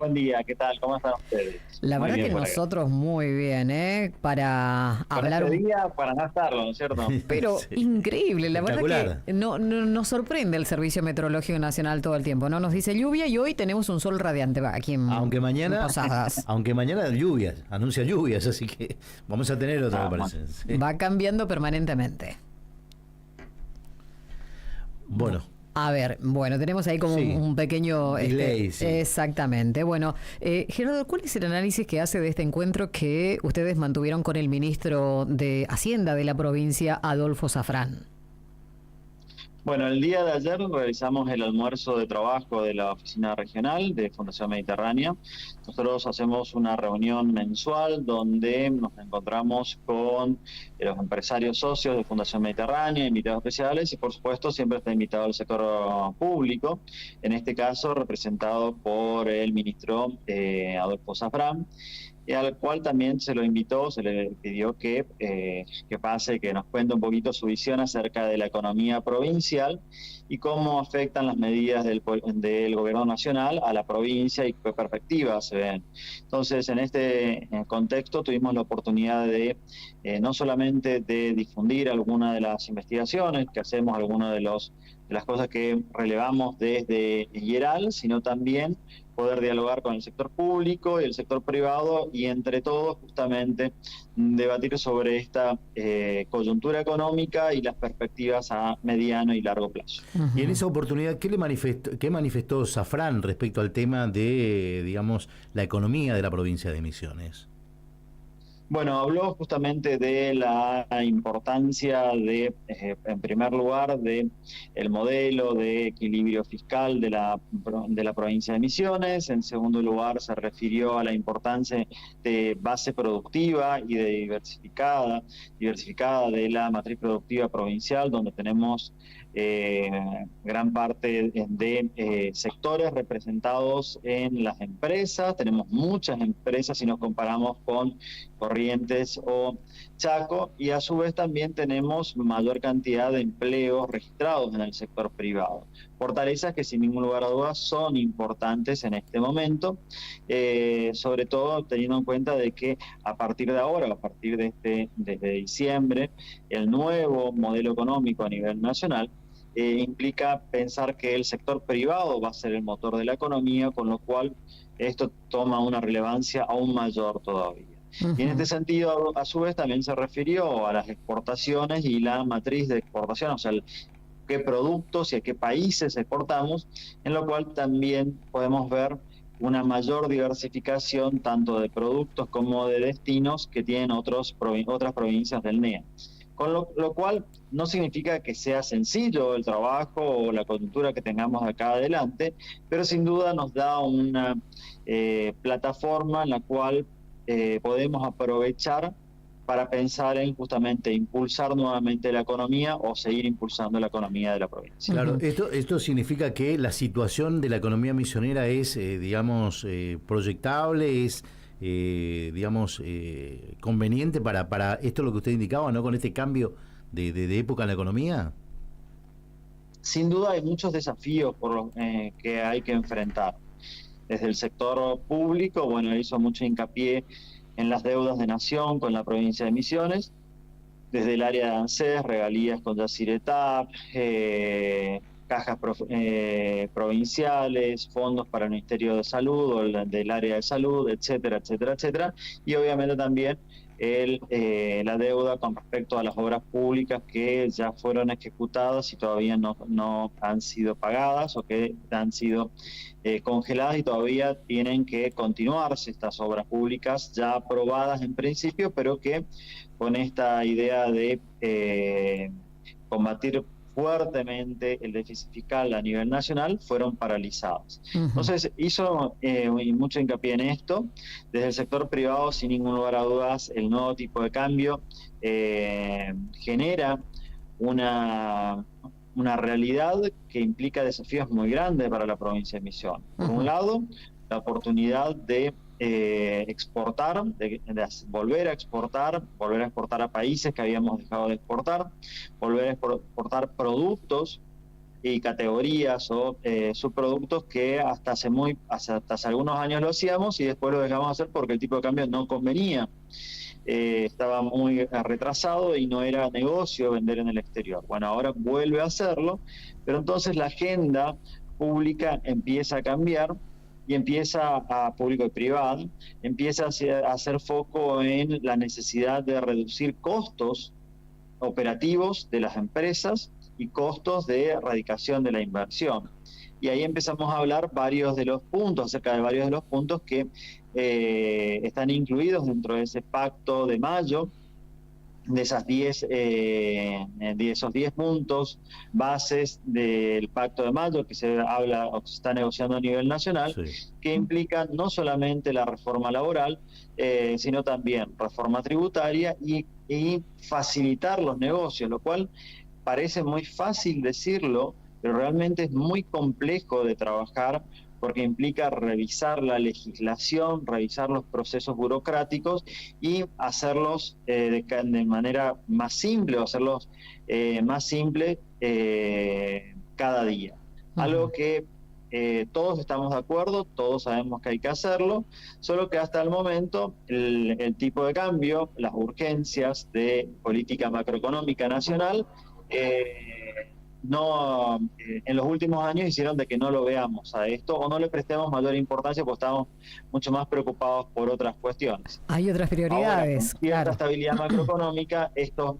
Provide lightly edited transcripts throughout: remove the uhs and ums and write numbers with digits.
Buen día, ¿qué tal? ¿Cómo están ustedes? La Muy verdad bien que por acá. nosotros muy bien, ¿eh? Para Con hablar este un... día, para no estarlo, ¿no es cierto? Pero Sí. increíble, la verdad que Espectacular. nos sorprende el Servicio Meteorológico Nacional todo el tiempo, ¿no? Nos dice lluvia y hoy tenemos un sol radiante aquí Aunque en mañana, Posadas. aunque mañana lluvias, anuncia lluvias, así que vamos a tener otra, me Ah, bueno. parece. Sí. Va cambiando permanentemente. Bueno, A ver, bueno, tenemos ahí como sí. un pequeño... Delay, sí. Exactamente. Bueno, Gerardo, ¿cuál es el análisis que hace de este encuentro que ustedes mantuvieron con el ministro de Hacienda de la provincia, Adolfo Safrán? Bueno, el día de ayer realizamos el almuerzo de trabajo de la oficina regional de Fundación Mediterránea. Nosotros hacemos una reunión mensual donde nos encontramos con los empresarios socios de Fundación Mediterránea, invitados especiales y por supuesto siempre está invitado el sector público, en este caso representado por el ministro Adolfo Safrán, y al cual también se lo invitó, se le pidió que pase, que nos cuente un poquito su visión acerca de la economía provincial y cómo afectan las medidas del gobierno nacional a la provincia y qué perspectivas se ven. Entonces, en este contexto tuvimos la oportunidad de no solamente de difundir algunas de las investigaciones que hacemos, algunas de las cosas que relevamos desde IERAL, sino también poder dialogar con el sector público y el sector privado y entre todos justamente debatir sobre esta coyuntura económica y las perspectivas a mediano y largo plazo. Y en esa oportunidad, qué manifestó Safrán respecto al tema de, digamos, la economía de la provincia de Misiones? Bueno, habló justamente de la importancia en primer lugar, de el modelo de equilibrio fiscal de la provincia de Misiones. En segundo lugar, se refirió a la importancia de base productiva y de diversificada de la matriz productiva provincial, donde tenemos gran parte de sectores representados en las empresas. Tenemos muchas empresas si nos comparamos con Corrientes o Chaco, y a su vez también tenemos mayor cantidad de empleos registrados en el sector privado. Fortalezas que sin ningún lugar a dudas son importantes en este momento, sobre todo teniendo en cuenta de que a partir de ahora, desde diciembre, el nuevo modelo económico a nivel nacional implica pensar que el sector privado va a ser el motor de la economía, con lo cual esto toma una relevancia aún mayor todavía. Y en este sentido, a su vez, también se refirió a las exportaciones y la matriz de exportación, o sea, qué productos y a qué países exportamos, en lo cual también podemos ver una mayor diversificación tanto de productos como de destinos que tienen otras provincias del NEA. Con lo cual no significa que sea sencillo el trabajo o la coyuntura que tengamos acá adelante, pero sin duda nos da una plataforma en la cual podemos aprovechar para pensar en justamente impulsar nuevamente la economía o seguir impulsando la economía de la provincia. Claro, esto significa que la situación de la economía misionera es, digamos, proyectable, es, digamos, conveniente para esto lo que usted indicaba, ¿no? Con este cambio de época en la economía. Sin duda hay muchos desafíos que hay que enfrentar. Desde el sector público, bueno, hizo mucho hincapié en las deudas de nación con la provincia de Misiones, desde el área de ANSES, regalías con Yacyretá, cajas provinciales, fondos para el Ministerio de Salud o del área de salud, etcétera, etcétera, etcétera, y obviamente también la deuda con respecto a las obras públicas que ya fueron ejecutadas y todavía no han sido pagadas o que han sido congeladas y todavía tienen que continuarse estas obras públicas ya aprobadas en principio, pero que con esta idea de combatir fuertemente el déficit fiscal a nivel nacional, fueron paralizadas. Entonces, hizo mucho hincapié en esto. Desde el sector privado, sin ningún lugar a dudas, el nuevo tipo de cambio genera una realidad que implica desafíos muy grandes para la provincia de Misiones. Por un lado, la oportunidad de exportar, de volver a exportar a países que habíamos dejado de exportar, volver a exportar productos y categorías o subproductos que hasta hace algunos años lo hacíamos y después lo dejamos de hacer porque el tipo de cambio no convenía. Estaba muy retrasado y no era negocio vender en el exterior. Bueno, ahora vuelve a hacerlo, pero entonces la agenda pública empieza a cambiar y empieza a público y privado, empieza a hacer foco en la necesidad de reducir costos operativos de las empresas y costos de erradicación de la inversión. Y ahí empezamos a hablar acerca de varios de los puntos que están incluidos dentro de ese pacto de mayo, de esos 10 puntos bases del Pacto de Mayo que se está negociando a nivel nacional, sí, que implican no solamente la reforma laboral, sino también reforma tributaria y facilitar los negocios, lo cual parece muy fácil decirlo, pero realmente es muy complejo de trabajar porque implica revisar la legislación, revisar los procesos burocráticos y hacerlos de manera más simple, o hacerlos más simple cada día. Uh-huh. Algo que todos estamos de acuerdo, todos sabemos que hay que hacerlo, solo que hasta el momento el tipo de cambio, las urgencias de política macroeconómica nacional, en los últimos años hicieron de que no lo veamos a esto o no le prestemos mayor importancia porque estamos mucho más preocupados por otras cuestiones. Hay otras prioridades. Ahora, con cierta estabilidad macroeconómica, estos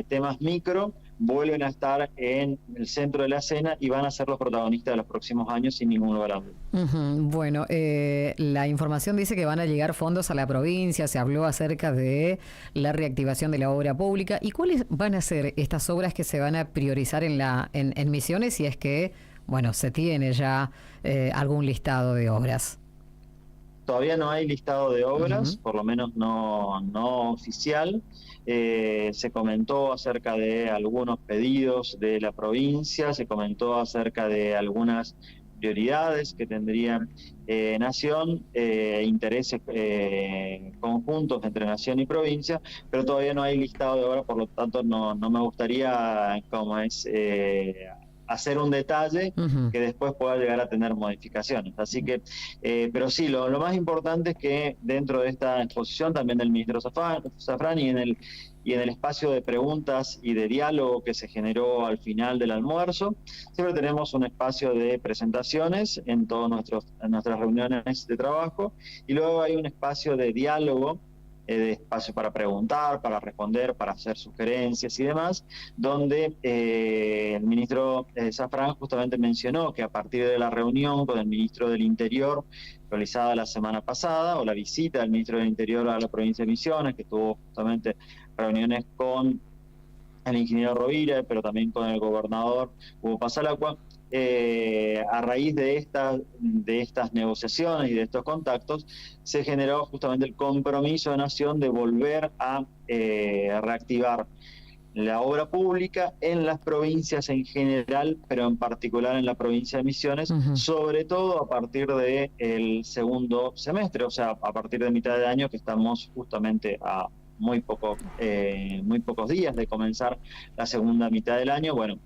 temas micro vuelven a estar en el centro de la escena y van a ser los protagonistas de los próximos años sin ningún lugar a duda. Uh-huh. Bueno, la información dice que van a llegar fondos a la provincia, se habló acerca de la reactivación de la obra pública. ¿Y cuáles van a ser estas obras que se van a priorizar en Misiones si es que, bueno, se tiene ya algún listado de obras? Todavía no hay listado de obras, uh-huh, por lo menos no oficial. Se comentó acerca de algunos pedidos de la provincia, se comentó acerca de algunas prioridades que tendría Nación, intereses conjuntos entre Nación y provincia, pero todavía no hay listado de obras, por lo tanto no me gustaría hacer un detalle uh-huh, que después pueda llegar a tener modificaciones. Así que, pero sí, lo más importante es que dentro de esta exposición también del ministro Zafrán y en el espacio de preguntas y de diálogo que se generó al final del almuerzo, siempre tenemos un espacio de presentaciones en todas nuestras reuniones de trabajo y luego hay un espacio de diálogo, de espacio para preguntar, para responder, para hacer sugerencias y demás, donde el ministro Zafrán justamente mencionó que a partir de la reunión con el ministro del Interior realizada la semana pasada, o la visita del ministro del Interior a la provincia de Misiones, que tuvo justamente reuniones con el ingeniero Rovira, pero también con el gobernador Hugo Pasalacqua, a raíz de estas negociaciones y de estos contactos, se generó justamente el compromiso de Nación de volver a reactivar la obra pública en las provincias en general, pero en particular en la provincia de Misiones, uh-huh, sobre todo a partir del segundo semestre, o sea, a partir de mitad de año, que estamos justamente a muy pocos días de comenzar la segunda mitad del año. Bueno,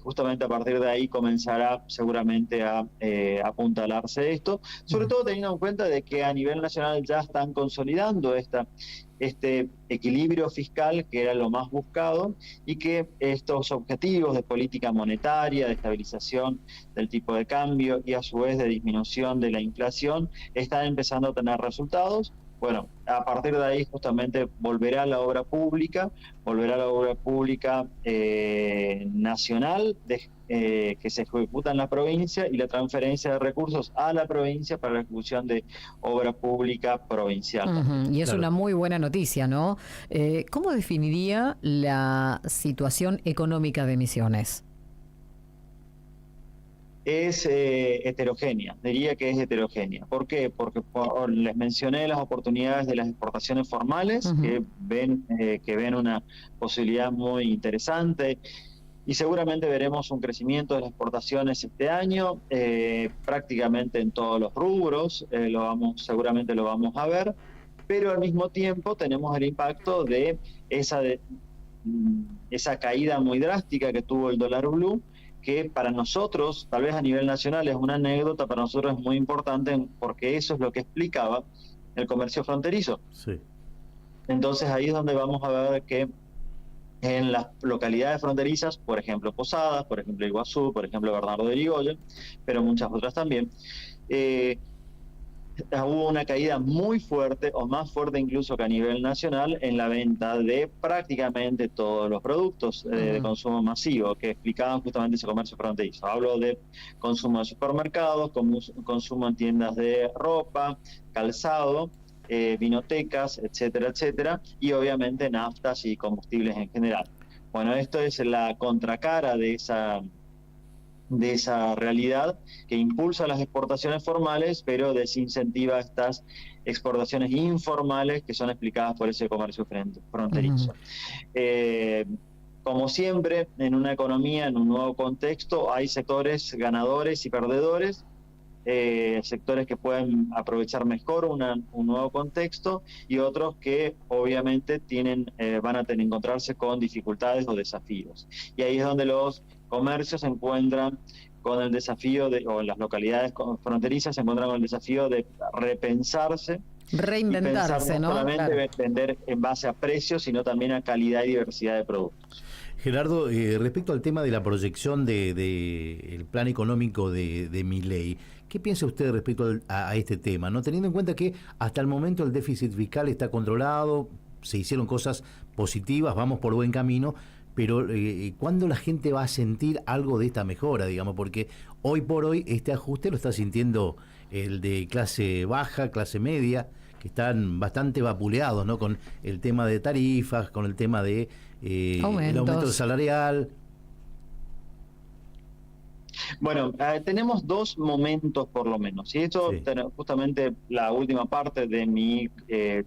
justamente a partir de ahí comenzará seguramente a apuntalarse esto, sobre todo teniendo en cuenta de que a nivel nacional ya están consolidando este equilibrio fiscal que era lo más buscado y que estos objetivos de política monetaria, de estabilización del tipo de cambio y a su vez de disminución de la inflación están empezando a tener resultados. Bueno, a partir de ahí justamente volverá la obra pública nacional que se ejecuta en la provincia y la transferencia de recursos a la provincia para la ejecución de obra pública provincial. Uh-huh. Y es una muy buena noticia, ¿no? ¿Cómo definiría la situación económica de Misiones? Es heterogénea, diría que es heterogénea. ¿Por qué? Porque les mencioné las oportunidades de las exportaciones formales, uh-huh, que ven una posibilidad muy interesante y seguramente veremos un crecimiento de las exportaciones este año, prácticamente en todos los rubros, seguramente lo vamos a ver, pero al mismo tiempo tenemos el impacto de esa caída muy drástica que tuvo el dólar blue, que para nosotros, tal vez a nivel nacional es una anécdota, para nosotros es muy importante porque eso es lo que explicaba el comercio fronterizo. Sí. Entonces ahí es donde vamos a ver que en las localidades fronterizas, por ejemplo Posadas, por ejemplo Iguazú, por ejemplo Bernardo de Irigoyen, pero muchas otras también, hubo una caída muy fuerte, o más fuerte incluso que a nivel nacional, en la venta de prácticamente todos los productos de consumo masivo que explicaban justamente ese comercio fronterizo. Hablo de consumo de supermercados, consumo en tiendas de ropa, calzado, vinotecas, etcétera, etcétera, y obviamente naftas y combustibles en general. Bueno, esto es la contracara de esa realidad que impulsa las exportaciones formales, pero desincentiva estas exportaciones informales que son explicadas por ese comercio fronterizo. Como siempre, en una economía, en un nuevo contexto, hay sectores ganadores y perdedores, sectores que pueden aprovechar mejor un nuevo contexto y otros que obviamente van a encontrarse con dificultades o desafíos. Y ahí es donde los comercios se encuentran con el desafío o las localidades fronterizas se encuentran con el desafío de repensarse, reinventarse, no ¿no? solamente Claro. vender en base a precios, sino también a calidad y diversidad de productos. Gerardo, respecto al tema de la proyección el plan económico de Milei, ¿qué piensa usted respecto a este tema? ¿No? Teniendo en cuenta que hasta el momento el déficit fiscal está controlado, se hicieron cosas positivas, vamos por buen camino, pero ¿cuándo la gente va a sentir algo de esta mejora, digamos? Porque hoy por hoy este ajuste lo está sintiendo el de clase baja, clase media, que están bastante vapuleados, ¿no? Con el tema de tarifas, con el tema de el aumento salarial. Bueno, tenemos dos momentos por lo menos, y esto Sí. justamente la última parte de mi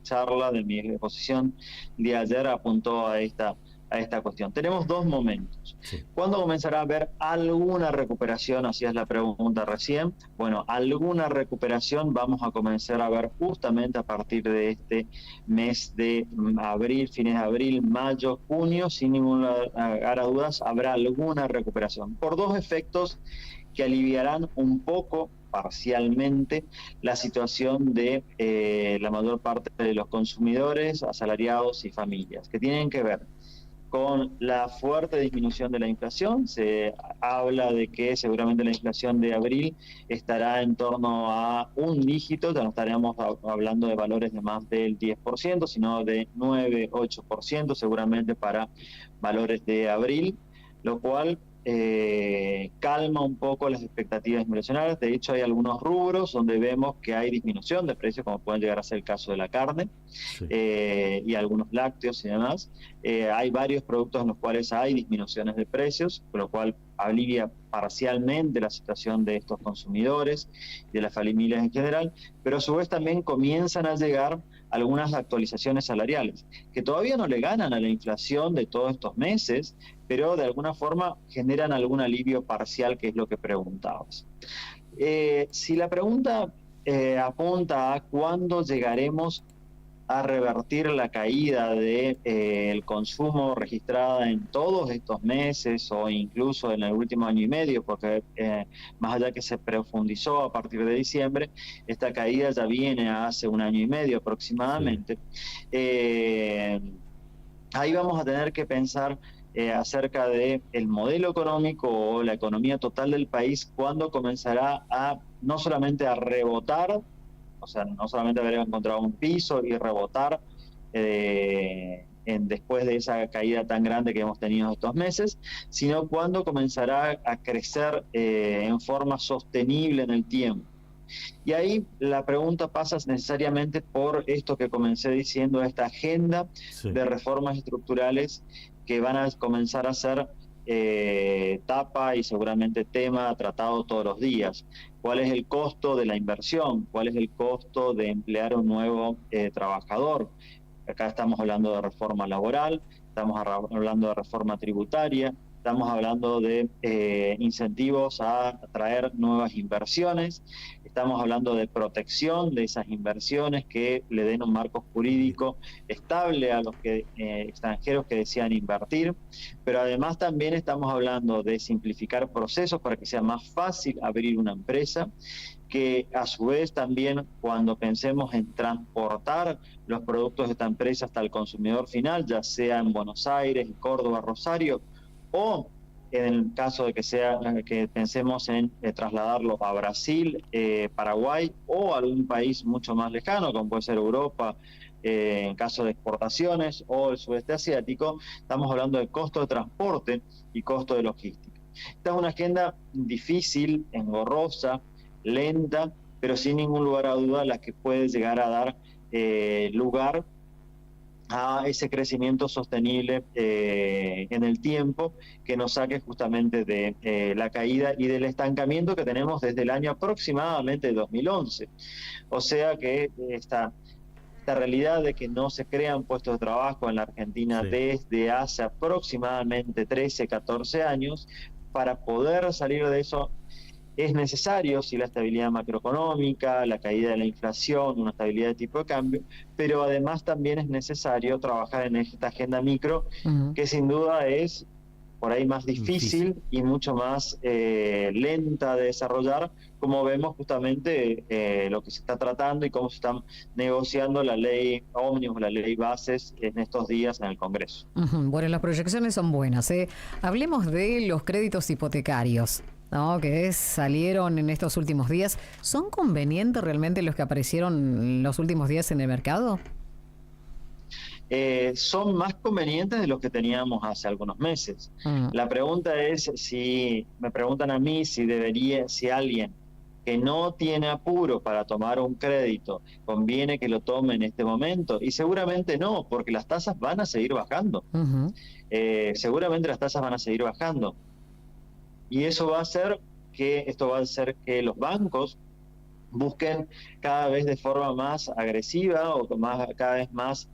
charla, de mi exposición de ayer apuntó a esta cuestión. Tenemos dos momentos. Sí. ¿Cuándo comenzará a haber alguna recuperación? Hacías la pregunta recién. Bueno, alguna recuperación vamos a comenzar a ver justamente a partir de este mes de abril, fines de abril, mayo, junio, sin ninguna lugar a dudas, habrá alguna recuperación. Por dos efectos que aliviarán un poco, parcialmente, la situación de la mayor parte de los consumidores, asalariados y familias, que tienen que ver con la fuerte disminución de la inflación. Se habla de que seguramente la inflación de abril estará en torno a un dígito, ya no estaríamos hablando de valores de más del 10%, sino de 9, 8% seguramente para valores de abril, lo cual calma un poco las expectativas inflacionarias. De hecho, hay algunos rubros donde vemos que hay disminución de precios, como pueden llegar a ser el caso de la carne, Sí. y algunos lácteos y demás. Hay varios productos en los cuales hay disminuciones de precios, con lo cual alivia parcialmente la situación de estos consumidores, de las familias en general, pero a su vez también comienzan a llegar algunas actualizaciones salariales, que todavía no le ganan a la inflación de todos estos meses, pero de alguna forma generan algún alivio parcial, que es lo que preguntabas. Si la pregunta apunta a cuándo llegaremos a revertir la caída de el consumo registrada en todos estos meses o incluso en el último año y medio, porque más allá que se profundizó a partir de diciembre, esta caída ya viene hace un año y medio aproximadamente. Sí. Ahí vamos a tener que pensar acerca de el modelo económico o la economía total del país, cuándo comenzará a no solamente a rebotar, o sea, no solamente haber encontrado un piso y rebotar después de esa caída tan grande que hemos tenido estos meses, sino cuándo comenzará a crecer en forma sostenible en el tiempo. Y ahí la pregunta pasa necesariamente por esto que comencé diciendo, esta agenda de reformas estructurales que van a comenzar a ser tapa y seguramente tema tratado todos los días. ¿Cuál es el costo de la inversión? ¿Cuál es el costo de emplear un nuevo trabajador? Acá estamos hablando de reforma laboral, estamos hablando de reforma tributaria, estamos hablando de incentivos a atraer nuevas inversiones, estamos hablando de protección de esas inversiones que le den un marco jurídico estable a los extranjeros que desean invertir, pero además también estamos hablando de simplificar procesos para que sea más fácil abrir una empresa, que a su vez también cuando pensemos en transportar los productos de esta empresa hasta el consumidor final, ya sea en Buenos Aires, Córdoba, Rosario, o en el caso de que pensemos en trasladarlo a Brasil, Paraguay o algún país mucho más lejano, como puede ser Europa, en caso de exportaciones, o el sudeste asiático, estamos hablando de costo de transporte y costo de logística. Esta es una agenda difícil, engorrosa, lenta, pero sin ningún lugar a duda la que puede llegar a dar lugar a ese crecimiento sostenible en el tiempo, que nos saque justamente de la caída y del estancamiento que tenemos desde el año aproximadamente de 2011. O sea que esta realidad de que no se crean puestos de trabajo en la Argentina desde hace aproximadamente 13, 14 años, para poder salir de eso es necesario, sí, la estabilidad macroeconómica, la caída de la inflación, una estabilidad de tipo de cambio, pero además también es necesario trabajar en esta agenda micro, que sin duda es por ahí más difícil y mucho más lenta de desarrollar, como vemos justamente lo que se está tratando y cómo se está negociando la ley ómnibus, la ley bases en estos días en el Congreso. Bueno, las proyecciones son buenas. Hablemos de los créditos hipotecarios, ¿no? Que salieron en estos últimos días. ¿Son convenientes realmente los que aparecieron en los últimos días en el mercado? Son más convenientes de los que teníamos hace algunos meses. La pregunta es, si me preguntan a mí si alguien que no tiene apuro para tomar un crédito conviene que lo tome en este momento, y seguramente no, porque las tasas van a seguir bajando. Seguramente las tasas van a seguir bajando. Y eso va a hacer que los bancos busquen cada vez de forma más agresiva o cada vez más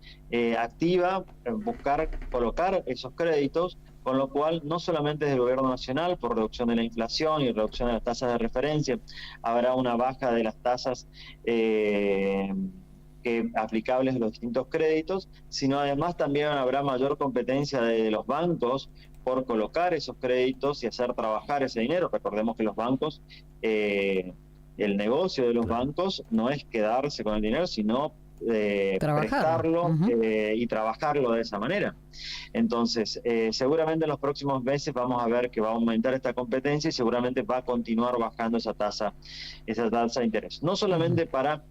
activa, colocar esos créditos, con lo cual no solamente desde el gobierno nacional, por reducción de la inflación y reducción de las tasas de referencia, habrá una baja de las tasas aplicables de los distintos créditos, sino además también habrá mayor competencia de los bancos por colocar esos créditos y hacer trabajar ese dinero. Recordemos que los bancos, el negocio de los bancos no es quedarse con el dinero, sino prestarlo y trabajarlo de esa manera. Entonces, seguramente en los próximos meses vamos a ver que va a aumentar esta competencia y seguramente va a continuar bajando esa tasa de interés. No solamente para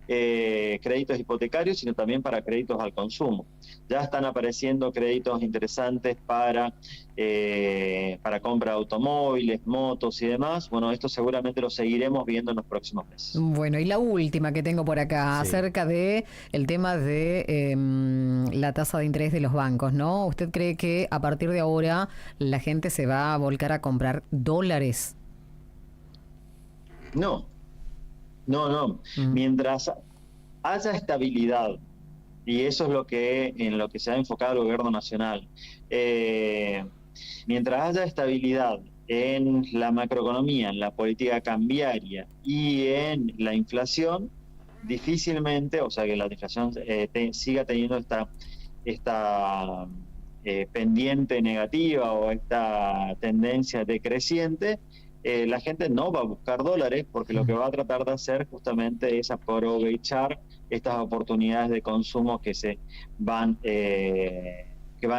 créditos hipotecarios, sino también para créditos al consumo. Ya están apareciendo créditos interesantes para compra de automóviles, motos y demás. Bueno, esto seguramente lo seguiremos viendo en los próximos meses. Bueno, y la última que tengo por acá, acerca de el tema de la tasa de interés de los bancos, ¿no? ¿Usted cree que a partir de ahora la gente se va a volcar a comprar dólares? No. Mientras haya estabilidad, y eso es en lo que se ha enfocado el gobierno nacional, mientras haya estabilidad en la macroeconomía, en la política cambiaria y en la inflación, difícilmente, o sea, que la inflación siga teniendo esta pendiente negativa o esta tendencia decreciente, la gente no va a buscar dólares, porque lo que va a tratar de hacer justamente es aprovechar estas oportunidades de consumo que van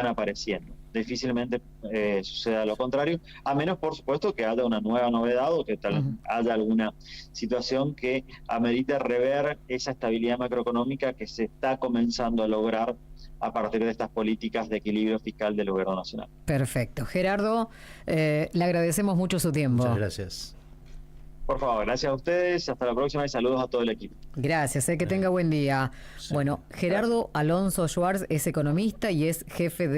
apareciendo. Difícilmente suceda lo contrario, a menos, por supuesto, que haya una nueva novedad o que haya alguna situación que amerite rever esa estabilidad macroeconómica que se está comenzando a lograr a partir de estas políticas de equilibrio fiscal del gobierno nacional. Perfecto. Gerardo, le agradecemos mucho su tiempo. Muchas gracias. Por favor, gracias a ustedes, hasta la próxima y saludos a todo el equipo. Gracias, que tenga buen día. Bueno, Gerardo Alonso Schwartz es economista y es jefe de